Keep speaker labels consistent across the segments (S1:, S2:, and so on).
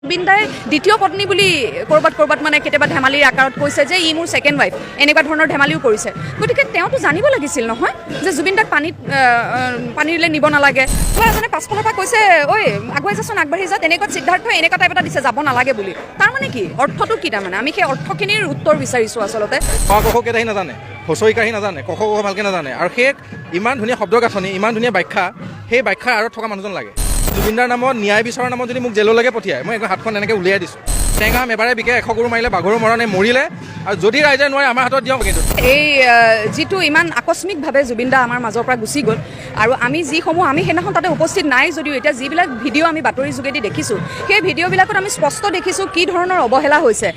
S1: জুবিনদাই দ্বিতীয় পত্নী বুলি কৰবাত মানে কেতিয়াবা ধেমালিৰ আকাৰত কৈছে যে ই মোৰ ছেকেণ্ড ৱাইফ এনেকুৱা ধৰণৰ ধেমালিও কৰিছে গতিকে তেওঁতো জানিব লাগিছিল নহয় যে জুবিনদাক পানীলৈ নিব নালাগে কোৱা এজনে পাছফালৰ পৰা কৈছে ঐ আগুৱাই যাচোন আগবাঢ়ি যা তেনেকুৱা সিদ্ধাৰ্থ এনেকুৱা টাইপ এটা দিছে যাব নালাগে বুলি তাৰমানে কি অৰ্থটো কি তাৰমানে আমি সেই অৰ্থখিনিৰ উত্তৰ বিচাৰিছোঁ আচলতে
S2: কেইটাহি নাজানে হুঁচৰি কাঢ়ি নাজানে ক ভালকৈ নাজানে আৰু সেই ইমান ধুনীয়া শব্দ গাঁথনি ইমান ধুনীয়া ব্যাখ্যা সেই ব্যাখ্যাৰ আঁৰত থকা মানুহজন লাগে জুবিনদাৰ নামত ন্যায় বিচাৰৰ নামত যদি মোক জেললৈকে পঠিয়ায় মই একদম হাতখন এনেকৈ উলিয়াই দিছোঁ টেঙাম এবাৰে বিকে 100 গৰু মাৰিলে বাঘৰো মৰা নাই মৰিলে আৰু যদি ৰাইজে নোৱাৰে আমাৰ হাতত দিয়ক কিন্তু
S1: এই যিটো ইমান আকস্মিকভাৱে জুবিনদা আমাৰ মাজৰ পৰা গুচি গ'ল আৰু আমি যিসমূহ আমি সেইদিনাখন তাতে উপস্থিত নাই যদিও এতিয়া যিবিলাক ভিডিঅ' আমি বাতৰি যোগেদি দেখিছোঁ সেই ভিডিঅ'বিলাকত আমি স্পষ্ট দেখিছোঁ কি ধৰণৰ অৱহেলা হৈছে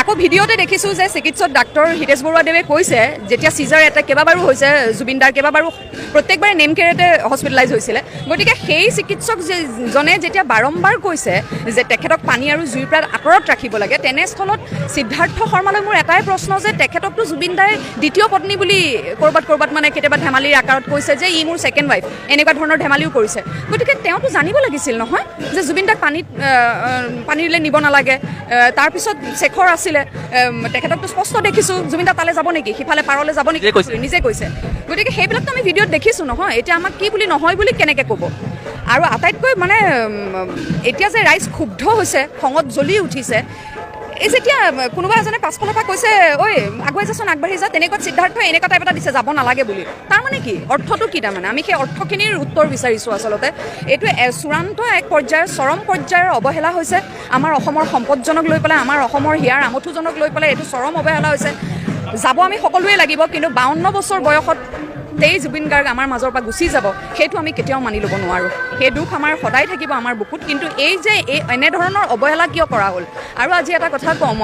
S1: আকৌ ভিডিঅ'তে দেখিছোঁ যে চিকিৎসক ডাক্তৰ হিতেশ বৰুৱাদেৱে কৈছে যেতিয়া চিজাৰ এটেক কেইবাবাৰো হৈছে জুবিনদাৰ কেইবাবাৰো প্ৰত্যেকবাৰে নেমকেৰেতে হস্পিটেলাইজ হৈছিলে গতিকে সেই চিকিৎসকজনে যেতিয়া বাৰম্বাৰ কৈছে যে তেখেতক পানী আৰু জুইৰ পৰা আঁতৰত ৰাখিব লাগে তেনেস্থলত সিদ্ধাৰ্থ শৰ্মালৈ মোৰ এটাই প্ৰশ্ন যে তেখেতকতো জুবিনদাই দ্বিতীয় পত্নী বুলি কৰবাত মানে কেতিয়াবা ধেমালিৰ আকাৰত কৈছে যে ই মোৰ ছেকেণ্ড ৱাইফ এনেকুৱা ধৰণৰ ধেমালিও কৰিছে গতিকে তেওঁতো জানিব লাগিছিল নহয় যে জুবিনদাক পানীলৈ নিব নালাগে তাৰপিছত শেখৰ আছিলে তেখেতকতো স্পষ্ট দেখিছোঁ জুবিনদা তালৈ যাব নেকি সিফালে পাৰলৈ যাব নেকি নিজে কৈছে গতিকে সেইবিলাকতো আমি ভিডিঅ'ত দেখিছোঁ নহয় এতিয়া আমাক কি বুলি নহয় বুলি কেনেকৈ ক'ব আৰু আটাইতকৈ মানে এতিয়া যে ৰাইজ ক্ষুব্ধ হৈছে খঙত জ্বলি উঠিছে এই যেতিয়া কোনোবা এজনে পাছফালৰ পৰা কৈছে ঐ আগুৱাই যাচোন আগবাঢ়ি যা তেনেকুৱা সিদ্ধাৰ্থ এনেকুৱা টাইপ এটা দিছে যাব নালাগে বুলি তাৰমানে কি অৰ্থটো কি তাৰমানে আমি সেই অৰ্থখিনিৰ উত্তৰ বিচাৰিছোঁ আচলতে এইটো চূড়ান্ত এক পৰ্যায়ৰ চৰম পৰ্যায়ৰ অৱহেলা হৈছে আমাৰ অসমৰ সম্পদজনক লৈ পেলাই আমাৰ অসমৰ হিয়াৰ আমঠুজনক লৈ পেলাই এইটো চৰম অৱহেলা হৈছে যাব আমি সকলোৱে লাগিব কিন্তু 52 বছৰ বয়সত জুবিন গাৰ্গ আমাৰ মাজৰ পৰা গুচি যাব সেইটো আমি কেতিয়াও মানি ল'ব নোৱাৰোঁ সেই দুখ আমাৰ সদায় থাকিব আমাৰ বুকুত কিন্তু এই যে এনেধৰণৰ অৱহেলা কিয় কৰা হ'ল আৰু আজি এটা কথা কওঁ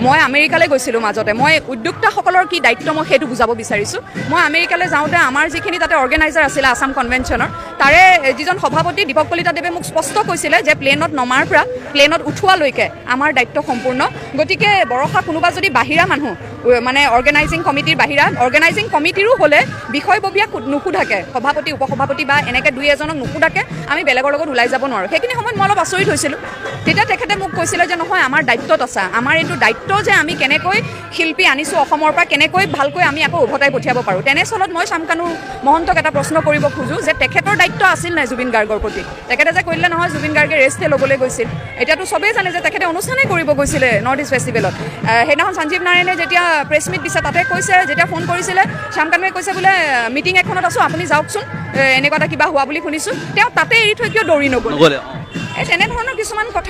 S1: মই আমেৰিকালৈ গৈছিলোঁ মাজতে মই উদ্যোক্তাসকলৰ কি দায়িত্ব মই সেইটো বুজাব বিচাৰিছোঁ মই আমেৰিকালৈ যাওঁতে আমাৰ যিখিনি তাতে অৰ্গেনাইজাৰ আছিলে আছাম কনভেনশ্যনৰ তাৰে যিজন সভাপতি দীপক কলিতাদেৱে মোক স্পষ্ট কৈছিলে যে প্লেনত নমাৰ পৰা প্লেনত উঠোৱালৈকে আমাৰ দায়িত্ব সম্পূৰ্ণ গতিকে বৰষা কোনোবা যদি বাহিৰা মানুহ মানে অৰ্গেনাইজিং কমিটিৰ বাহিৰা অৰ্গেনাইজিং কমিটিৰো হ'লে বিষয়ববীয়া নুসুধাকে সভাপতি উপসভাপতি বা এনেকৈ দুই এজনক নুসুধাকে আমি বেলেগৰ লগত ওলাই যাব নোৱাৰোঁ সেইখিনি সময়ত মই অলপ আচৰিত হৈছিলোঁ তেতিয়া তেখেতে মোক কৈছিলে যে নহয় আমাৰ দায়িত্বত আছা আমাৰ এইটো দায়িত্ব যে আমি কেনেকৈ শিল্পী আনিছোঁ অসমৰ পৰা কেনেকৈ ভালকৈ আমি আকৌ উভতাই পঠিয়াব পাৰোঁ তেনেস্থলত মই শামকানু মহন্তক এটা প্ৰশ্ন কৰিব খোজোঁ যে তেখেতৰ দায়িত্ব আছিল নাই জুবিন গাৰ্গৰ প্ৰতি তেখেতে যে কৰিলে নহয় জুবিন গাৰ্গে ৰেষ্টে ল'বলৈ গৈছিল এতিয়াতো চবেই জানে যে তেখেতে অনুষ্ঠানেই কৰিব গৈছিলে নৰ্থ ইষ্ট ফেষ্টিভেলত সেইদিনাখন সঞ্জীৱ নাৰায়ণে যেতিয়া প্ৰেছ মিট দিছে তাতে কৈছে যেতিয়া ফোন কৰিছিলে শামকানুৱে কৈছে বোলে মিটিং এখনত আছোঁ আপুনি যাওকচোন এনেকুৱা এটা কিবা হোৱা বুলি শুনিছোঁ তেওঁ তাতে এৰি থৈ কিয় দৌৰি নগ'ল এই তেনেধৰণৰ কিছুমান কথা